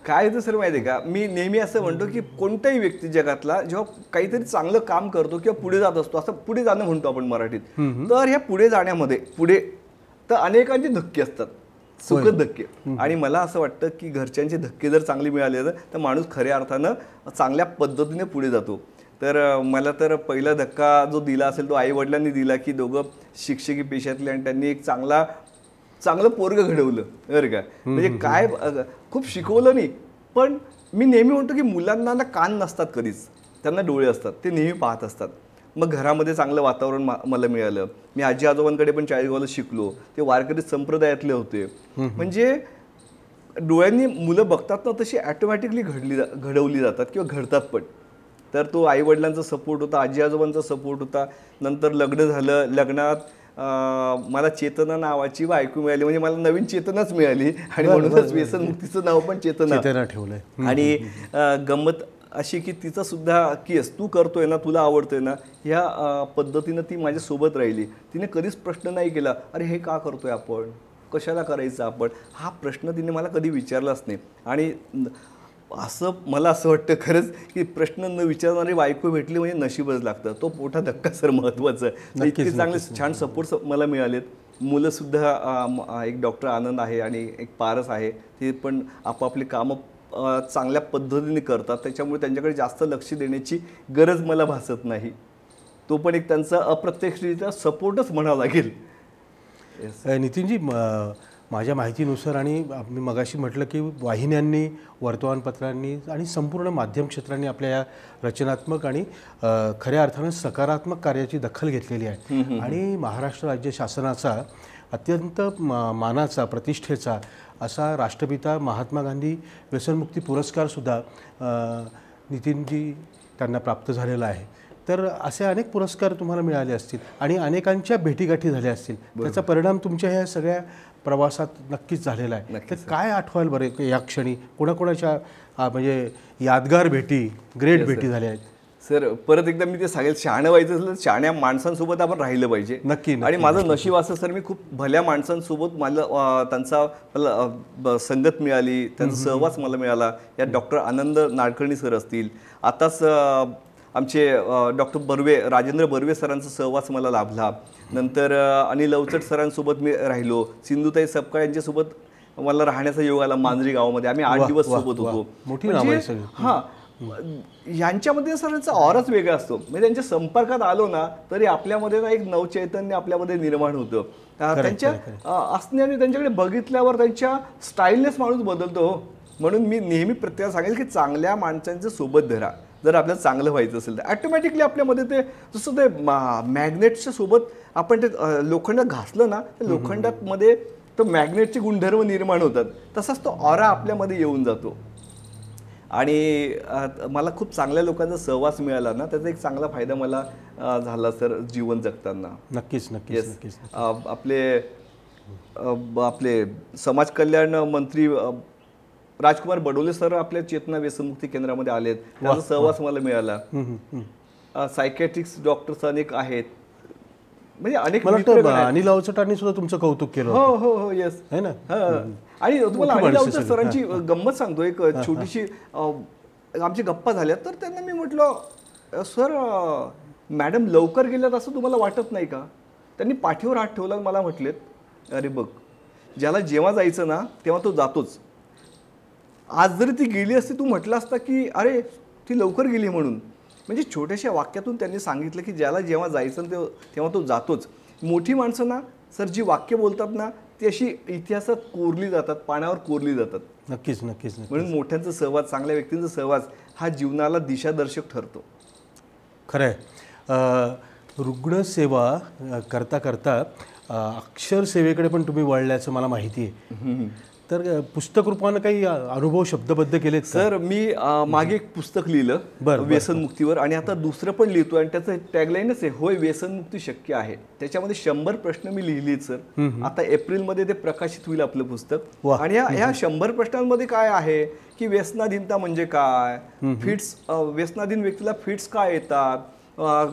काय तर सर माहिती आहे का, मी नेहमी असं म्हणतो की कोणताही व्यक्ती जगातला जेव्हा काहीतरी चांगलं काम करतो किंवा पुढे जात असतो, असं पुढे जाणं म्हणतो आपण मराठीत, तर ह्या पुढे जाण्यामध्ये तर अनेकांचे धक्के असतात, सुखद धक्के. आणि मला असं वाटतं की घरच्यांचे धक्के जर चांगले मिळाले तर माणूस खऱ्या अर्थानं चांगल्या पद्धतीने पुढे जातो. तर मला तर पहिला धक्का जो दिला असेल तो आई वडिलांनी दिला की दोघं शिक्षकी पेशातले आणि त्यांनी एक चांगलं पोरगं घडवलं बरं का. म्हणजे काय खूप शिकवलं नाही, पण मी नेहमी म्हणतो की मुलांना ना कान नसतात कधीच, त्यांना डोळे असतात, ते नेहमी पाहत असतात. मग घरामध्ये चांगलं वातावरण मला मिळालं. मी आजी आजोबांकडे पण चाळीसगावला शिकलो, ते वारकरी संप्रदायातले होते. म्हणजे डोळ्यांनी मुलं बघतात ना तशी ॲटोमॅटिकली घडवली जातात किंवा घडतात पण. तर तो आईवडिलांचा सपोर्ट होता, आजी आजोबांचा सपोर्ट होता. नंतर लग्न झालं, लग्नात मला चेतना नावाची बायको मिळाली, म्हणजे मला नवीन चेतनाच मिळाली आणि म्हणूनच व्यसनमुक्तीचं नाव पण चेतना ठेवलंय. आणि गंमत अशी की तिचं सुद्धा केस तू करतोय ना, तुला आवडतोय ना, ह्या पद्धतीनं ती माझ्यासोबत राहिली. तिने कधीच प्रश्न नाही केला, अरे हे का करतोय आपण, कशाला करायचं आपण, हा प्रश्न तिने मला कधी विचारलाच नाही. आणि मला असं वाटतं खरंच की प्रश्न न विचारणारी बायको भेटली म्हणजे नशीबच लागतं. तो मोठा धक्का सर महत्त्वाचा. इतके चांगले छान सपोर्ट मला मिळालेत. मुलंसुद्धा एक डॉक्टर आनंद आहे आणि एक पारस आहे, ते पण आपापली कामं चांगल्या पद्धतीने करतात. त्याच्यामुळे त्यांच्याकडे जास्त लक्ष देण्याची गरज मला भासत नाही. तो पण एक त्यांचा अप्रत्यक्षरित्या सपोर्टच म्हणावा लागेल. नितीनजी, माझ्या माहितीनुसार आणि मी मगाशी म्हटलं की वाहिन्यांनी, वर्तमानपत्रांनी आणि संपूर्ण माध्यम क्षेत्रांनी आपल्या या रचनात्मक आणि खऱ्या अर्थानं सकारात्मक कार्याची दखल घेतलेली आहे. आणि महाराष्ट्र राज्य शासनाचा अत्यंत मानाचा, प्रतिष्ठेचा असा राष्ट्रपिता महात्मा गांधी व्यसनमुक्ती पुरस्कारसुद्धा नितीनजी त्यांना प्राप्त झालेला आहे. तर असे अनेक पुरस्कार तुम्हाला मिळाले असतील आणि अनेकांच्या भेटीगाठी झाल्या असतील. त्याचा परिणाम तुमच्या ह्या सगळ्या प्रवासात नक्कीच झालेला आहे. तर काय आठवाल बरं या क्षणी, कोणाकोणाच्या म्हणजे यादगार भेटी, ग्रेट भेटी झाल्या आहेत? सर परत एकदा मी ते सांगेल, शहाणं व्हायचं असेल तर शहाण्या माणसांसोबत आपण राहिलं पाहिजे. नक्की. आणि माझं नशीब असं सर, मी खूप भल्या माणसांसोबत त्यांचा संगत मिळाली, त्यांचा सहवास मला मिळाला. यात डॉक्टर आनंद नाडकर्णी सर असतील, आताच आमचे डॉक्टर राजेंद्र बर्वे सरांचा सहवास मला लाभला. नंतर अनिल अवचट सरांसोबत मी राहिलो. सिंधुताई सपकाळ यांच्यासोबत मला राहण्याचा योग आला मांजरी गावामध्ये. आम्ही 8 दिवस सोबत होतो. हां, यांच्यामध्ये सरांचा ऑराच वेगळा असतो. म्हणजे त्यांच्या संपर्कात आलो ना तरी आपल्यामध्ये ना एक नवचैतन्य आपल्यामध्ये निर्माण होतं. त्यांच्या असण्याने, त्यांच्याकडे बघितल्यावर त्यांच्या स्टाईलनेच माणूस बदलतो. म्हणून मी नेहमी प्रत्येक सांगेल की चांगल्या माणसांच्या सोबत धरा. जर आपल्याला चांगलं व्हायचं असेल तर ॲटोमॅटिकली आपल्यामध्ये ते जसं ते मॅग्नेटच्या सोबत आपण ते लोखंड घासलं ना, त्या लोखंडामध्ये तो मॅग्नेटचे गुणधर्म निर्माण होतात. तसाच तो ऑरा आपल्यामध्ये येऊन जातो. आणि मला खूप चांगल्या लोकांचा सहवास मिळाला ना, त्याचा एक चांगला फायदा मला झाला सर जीवन जगताना. नक्कीच नक्कीच नक्कीच. आपले समाज कल्याण मंत्री राजकुमार बडोले सर आपल्या चेतना व्यसनमुक्ती केंद्रामध्ये आलेत, त्याचा सहवास मला मिळाला. सायकॅट्रिक्स डॉक्टर्स अनेक आहेत, म्हणजे अनेक. अनिल अवचटांनी सुद्धा तुमचं कौतुक केलं. हो हो हो, येस, है ना. आणि तुम्हाला अनिल अवचट सरांची गंमत सांगतो, एक छोटीशी आमची गप्पा झाल्या. तर त्यांना मी म्हटलं, सर मॅडम लवकर गेल्यात असं तुम्हाला वाटत नाही का? त्यांनी पाठीवर हात ठेवला, मला म्हटलेत, अरे बघ, ज्याला जेव्हा जायचं ना तेव्हा तो जातोच. आज जरी ती गेली असती, तू म्हटलं असता की अरे ती लवकर गेली म्हणून. म्हणजे छोट्याशा वाक्यातून त्यांनी सांगितलं की ज्याला जेव्हा जायचं तेव्हा तो जातोच. मोठी माणसं ना सर जी वाक्य बोलतात ना, ती अशी इतिहासात कोरली जातात, पाण्यावर कोरली जातात. नक्कीच नक्कीच. म्हणून मोठ्यांचा सहवास, चांगल्या व्यक्तींचा सहवास हा जीवनाला दिशादर्शक ठरतो. खरं आहे. रुग्णसेवा करता करता अक्षर सेवेकडे पण तुम्ही वळल्याचं मला माहिती आहे. तर पुस्तक रूपानं काही अनुभव शब्दबद्ध केलेत का? सर मी मागे एक पुस्तक लिहिलं व्यसनमुक्तीवर, आणि आता दुसरं पण लिहितो, आणि त्याचं टॅगलाईनच आहे, होय व्यसनमुक्ती शक्य आहे. त्याच्यामध्ये 100 प्रश्न मी लिहिलेत सर. आता एप्रिलमध्ये ते प्रकाशित होईल आपलं पुस्तक. आणि ह्या 100 प्रश्नांमध्ये काय आहे की व्यसनाधीनता म्हणजे काय, फिट्स, व्यसनाधीन व्यक्तीला फिट्स काय येतात,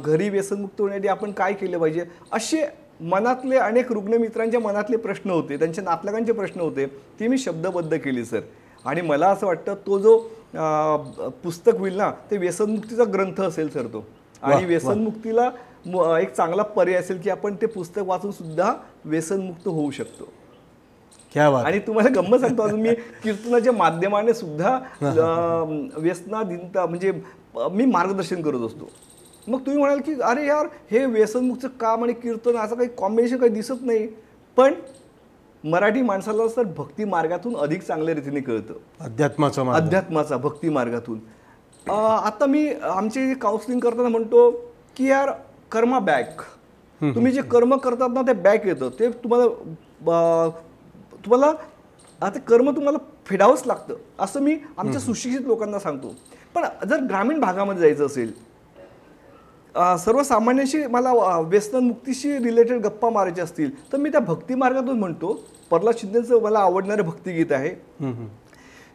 घरी व्यसनमुक्त होण्यासाठी आपण काय केलं पाहिजे, असे मनातले अनेक रुग्णमित्रांच्या मनातले प्रश्न होते, त्यांच्या नातलगांचे प्रश्न होते, ते मी शब्दबद्ध केले सर. आणि मला असं वाटतं तो जो पुस्तक होईल ना, ते व्यसनमुक्तीचा ग्रंथ असेल सर तो. आणि व्यसनमुक्तीला एक चांगला पर्याय असेल की आपण ते पुस्तक वाचून सुद्धा व्यसनमुक्त होऊ शकतो. क्या बात. आणि तुम्हाला गंमत सांगतो, अजून मी कीर्तनाच्या माध्यमाने सुद्धा व्यसनाधीनता म्हणजे मी मार्गदर्शन करत असतो. मग तुम्ही म्हणाल की अरे यार, हे व्यसनमुक्तचं काम आणि कीर्तन असं काही कॉम्बिनेशन काही दिसत नाही, पण मराठी माणसाला सर भक्ती मार्गातून अधिक चांगल्या रीतीने कळतं. अध्यात्माचा भक्ती मार्गातून. आता मी आमचे काउन्सिलिंग करताना म्हणतो की यार कर्मा बॅक, तुम्ही जे कर्म करतात ना ते बॅक येतं, ते तुम्हाला आता कर्म तुम्हाला फेडावंच लागतं, असं मी आमच्या सुशिक्षित लोकांना सांगतो. पण जर ग्रामीण भागामध्ये जायचं असेल, सर्वसामान्यांशी मला व्यसनमुक्तीशी रिलेटेड गप्पा मारायचे असतील, तर मी त्या भक्ती मार्गातून म्हणतो. प्रल्हाद शिंदेचं मला आवडणारं भक्तिगीत आहे,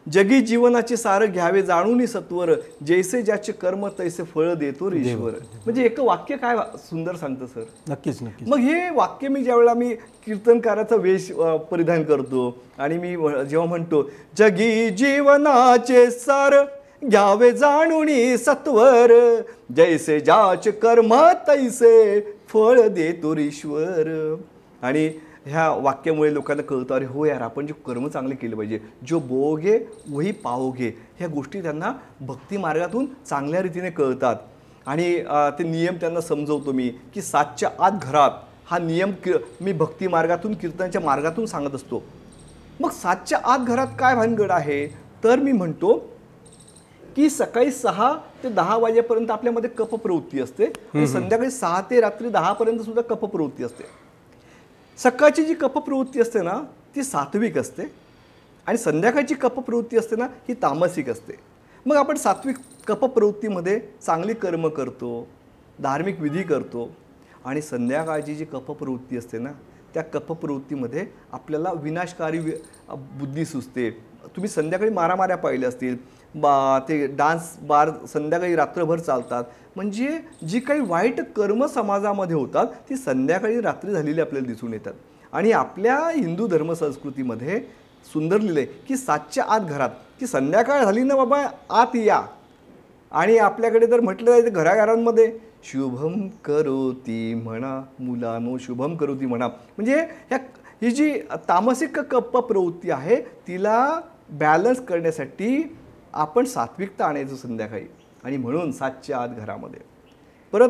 जगी जीवनाचे सार घ्यावे जाणून सत्वर, जैसे ज्याचे कर्म तैसे फळ देतो रे ईश्वर. म्हणजे एक वाक्य काय सुंदर सांगतं सर. नक्कीच नक्कीच. मग हे वाक्य मी ज्यावेळेला मी कीर्तनकाराचा वेश परिधान करतो आणि मी जेव्हा म्हणतो जगी जीवनाचे सार घ्यावे जाणूनी सत्वर, जैसे ज्याचे कर्म तैसे फळ देतो ईश्वर. आणि ह्या वाक्यामुळे लोकांना कळतं अरे हो यार, आपण जे कर्म चांगले केले पाहिजे, जो बोगे वही पाओगे, ह्या गोष्टी त्यांना भक्ती मार्गातून चांगल्या रीतीने कळतात. आणि ते नियम त्यांना समजवतो मी की 7च्या आत घरात, हा नियम मी भक्ती मार्गातून कीर्तनाच्या मार्गातून सांगत असतो. मग 7च्या आत घरात काय भानगड आहे, तर मी म्हणतो की सकाळी 6 ते 10 वाजेपर्यंत आपल्यामध्ये कपप्रवृत्ती असते, आणि संध्याकाळी 6 ते रात्री 10 पर्यंत सुद्धा कपप्रवृत्ती असते. सकाळची जी कपप्रवृत्ती असते ना ती सात्विक असते, आणि संध्याकाळची कपप्रवृत्ती असते ना ही तामसिक असते. मग आपण सात्विक कपप्रवृत्तीमध्ये चांगली कर्म करतो, धार्मिक विधी करतो, आणि संध्याकाळची जी कपप्रवृत्ती असते ना त्या कपप्रवृत्तीमध्ये आपल्याला विनाशकारी बुद्धी सुचते. तुम्ही संध्याकाळी मारामाऱ्या पाहिल्या असतील, ते डान्स बार संध्याकाळी रात्रभर चालतात. म्हणजे जी काही वाईट कर्म समाजामध्ये होतात ती संध्याकाळी रात्री झालेली आपल्याला दिसून येतात. आणि आपल्या हिंदू धर्मसंस्कृतीमध्ये सुंदर लिहिलं आहे की 7च्या आत घरात, की संध्याकाळ झाली ना बाबा आत या. आणि आपल्याकडे जर म्हटलं जायचं घराघरांमध्ये शुभम करोती म्हणा मुलानो, शुभम करोती म्हणा. म्हणजे ही जी तामसिक कप्प प्रवृत्ती आहे तिला बॅलन्स करण्यासाठी आपण सात्विकता आणायचं संध्याकाळी, आणि म्हणून 7च्या आत घरामध्ये. परत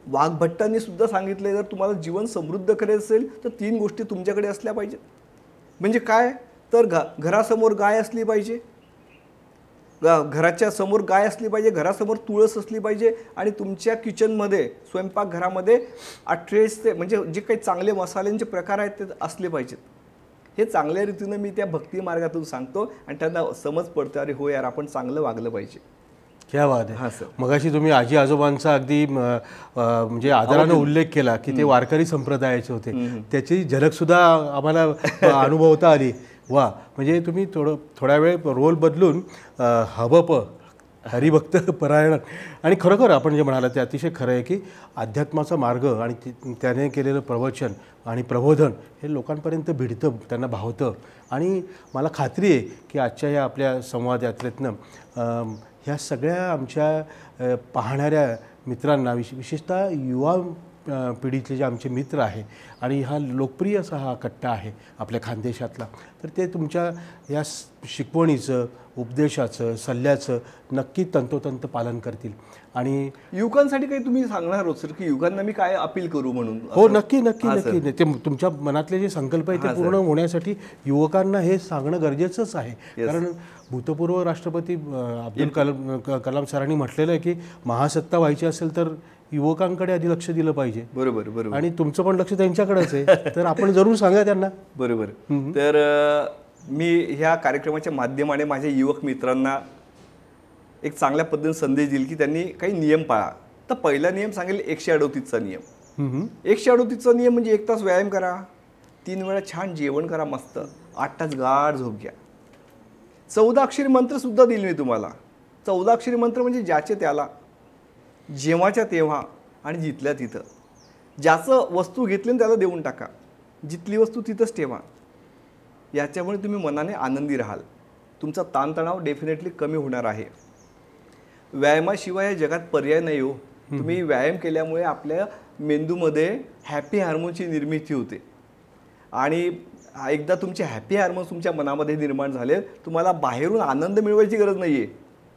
वाघभट्टांनी सुद्धा सांगितले, जर तुम्हाला जीवन समृद्ध करायचं असेल तर 3 गोष्टी तुमच्याकडे असल्या पाहिजेत. म्हणजे काय, तर घरासमोर गाय असली पाहिजे, घराच्या समोर गाय असली पाहिजे, घरासमोर तुळस असली पाहिजे, आणि तुमच्या किचनमध्ये स्वयंपाकघरामध्ये 28 म्हणजे जे काही चांगले मसाल्यांचे प्रकार आहेत ते असले पाहिजेत. हे चांगल्या रीतीनं मी त्या भक्ती मार्गातून सांगतो, आणि त्यांना समज पडतं अरे हो यार आपण चांगलं वागलं पाहिजे. क्या बात आहे. हां सर, मगाशी तुम्ही आजी आजोबांचा अगदी म्हणजे आदरानं उल्लेख केला की ते वारकरी संप्रदायाचे होते, त्याची झलकसुद्धा आम्हाला अनुभवता आली. वा, म्हणजे तुम्ही थोडा वेळ रोल बदलून हबप हरिभक्त परायण. आणि खरोखर आपण जे म्हणाला ते अतिशय खरं आहे की अध्यात्माचा मार्ग आणि त्याने केलेलं प्रवचन आणि प्रबोधन हे लोकांपर्यंत भिडतं, त्यांना भावतं. आणि मला खात्री आहे की आजच्या या आपल्या संवाद यात्रेतनं ह्या सगळ्या आमच्या पाहणाऱ्या मित्रांना, विशेषतः युवा पिढीतले जे आमचे मित्र आहे, आणि हा लोकप्रिय असा हा कट्टा आहे आपल्या खानदेशातला, तर ते तुमच्या या शिकवणीचं, उपदेशाचं, सल्ल्याचं नक्की तंतोतंत पालन करतील. आणि युवकांसाठी काही तुम्ही सांगणार होत सर की युवकांना मी काय अपील करू म्हणून? हो, नक्की नक्की नक्की. ते तुमच्या मनातले जे संकल्प आहे ते पूर्ण होण्यासाठी युवकांना हे सांगणं गरजेचंच आहे. कारण भूतपूर्व राष्ट्रपती अब्दुल कलाम सरांनी म्हटलेलं आहे की महासत्ता व्हायची असेल तर युवकांकडे आधी लक्ष दिलं पाहिजे. बरोबर बरोबर. आणि तुमचं पण लक्ष त्यांच्याकडेच आहे, तर आपण जरूर सांगा त्यांना. बरोबर. तर मी ह्या कार्यक्रमाच्या माध्यमाने माझ्या युवक मित्रांना एक चांगल्या पद्धतीने संदेश देईल की त्यांनी काही नियम पाळा. तर पहिला नियम सांगेल 138चा नियम. 138चा नियम म्हणजे 1 तास व्यायाम करा, 3 वेळा छान जेवण करा, मस्त 8 तास गाढ झोप घ्या. 14 अक्षरी मंत्र सुद्धा दिले मी तुम्हाला. 14 अक्षरी मंत्र म्हणजे ज्याचे त्याला, जेव्हाच्या तेव्हा आणि जिथल्या तिथं. ज्याचं वस्तू घेतली त्याला देऊन टाका, जिथली वस्तू तिथंच ठेवा. याच्यामुळे तुम्ही मनाने आनंदी राहाल, तुमचा ताणतणाव डेफिनेटली कमी होणार आहे. व्यायामाशिवाय या जगात पर्याय नाही हो. तुम्ही व्यायाम केल्यामुळे आपल्या मेंदूमध्ये हॅपी हार्मोनची निर्मिती होते आणि एकदा तुमचे हॅपी हार्मोन्स तुमच्या मनामध्ये निर्माण झाले, तुम्हाला बाहेरून आनंद मिळवायची गरज नाही आहे.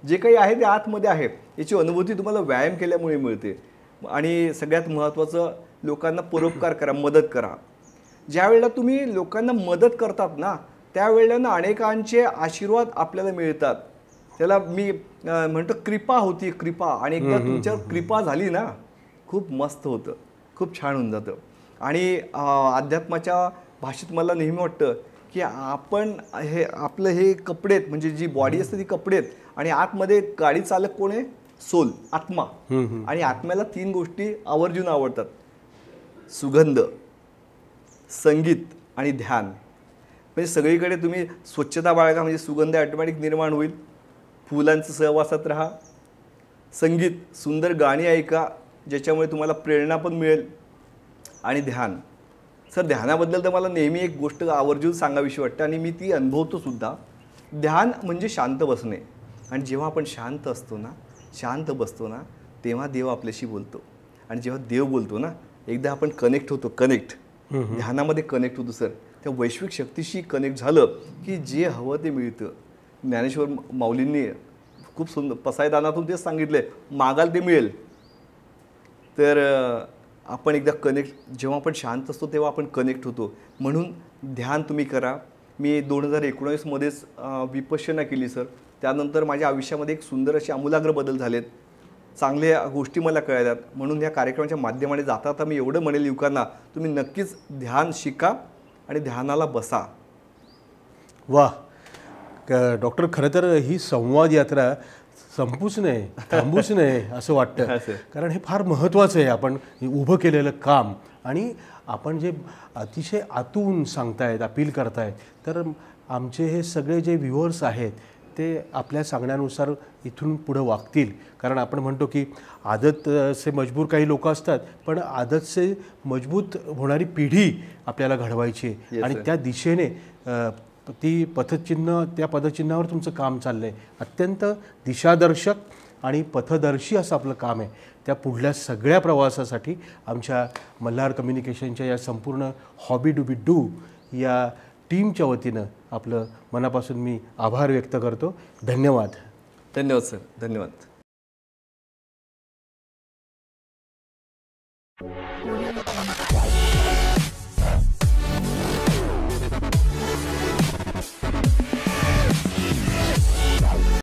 जे काही आहे ते आतमध्ये आहे, याची अनुभूती तुम्हाला व्यायाम केल्यामुळे मिळते. आणि सगळ्यात महत्त्वाचं, लोकांना परोपकार करा, मदत करा. ज्या वेळेला तुम्ही लोकांना मदत करतात ना, त्यावेळेला अनेकांचे आशीर्वाद आपल्याला मिळतात. त्याला मी म्हणतो कृपा होती, कृपा. आणि एकदा तुमच्यावर कृपा झाली ना, खूप मस्त होतं, खूप छान होऊन जातं. आणि अध्यात्माच्या भाषेत मला नेहमी वाटतं की आपण हे आपलं हे कपडे आहेत, म्हणजे जी बॉडी असते ती कपडे आहेत, आणि आतमध्ये गाडी चालक कोण आहे? सोल, आत्मा. आणि आत्म्याला 3 गोष्टी आवर्जून आवडतात: सुगंध, संगीत आणि ध्यान. म्हणजे सगळीकडे तुम्ही स्वच्छता बाळगा, म्हणजे सुगंध ऑटोमॅटिक निर्माण होईल. फुलांचं सहवासात राहा. संगीत, सुंदर गाणी ऐका ज्याच्यामुळे तुम्हाला प्रेरणा पण मिळेल. आणि ध्यान. सर, ध्यानाबद्दल तर मला नेहमी एक गोष्ट आवर्जून सांगावीशी वाटते आणि मी ती अनुभवतो सुद्धा. ध्यान म्हणजे शांत बसणे. आणि जेव्हा आपण शांत असतो ना, शांत बसतो ना, तेव्हा देव आपल्याशी बोलतो. आणि जेव्हा देव बोलतो ना, एकदा आपण कनेक्ट होतो, ध्यानामध्ये कनेक्ट होतो सर. त्या वैश्विक शक्तीशी कनेक्ट झालं की जे हवं ते मिळतं. ज्ञानेश्वर माऊलींनी खूप सुंदर पसायदानातून तेच सांगितले, मागाल ते मिळेल. तर आपण एकदा कनेक्ट, जेव्हा आपण शांत असतो तेव्हा आपण कनेक्ट होतो. म्हणून ध्यान तुम्ही करा. मी 2019मध्येच विपश्यना केली सर. त्यानंतर माझ्या आयुष्यामध्ये एक सुंदर असे आमूलाग्र बदल झालेत, चांगल्या गोष्टी मला कळल्यात. म्हणून ह्या कार्यक्रमाच्या माध्यमाने जाता आता मी एवढं म्हणेल युवकांना, तुम्ही नक्कीच ध्यान शिका आणि ध्यानाला बसा. वाह डॉक्टर, खरं तर ही संवाद यात्रा संपूच नाही, थांबूच नाही असं वाटतं. कारण हे फार महत्त्वाचं आहे. आपण उभं केलेलं काम आणि आपण जे अतिशय आतून सांगतायत, अपील करतायत, तर आमचे हे सगळे जे व्ह्युअर्स आहेत ते आपल्या सांगण्यानुसार इथून पुढं वागतील. कारण आपण म्हणतो की आदत से मजबूर काही लोक असतात, पण आदत से मजबूत होणारी पिढी आपल्याला घडवायची आहे. आणि त्या दिशेने ती पथचिन्ह, त्या पदचिन्हावर तुमचं काम चाललं आहे. अत्यंत दिशादर्शक आणि पथदर्शी असं आपलं काम आहे. त्या पुढल्या सगळ्या प्रवासासाठी आमच्या मल्हार कम्युनिकेशनच्या या संपूर्ण हॉबी डू बी डू या टीमच्या वतीनं आपलं मनापासून मी आभार व्यक्त करतो. धन्यवाद. धन्यवाद सर, धन्यवाद.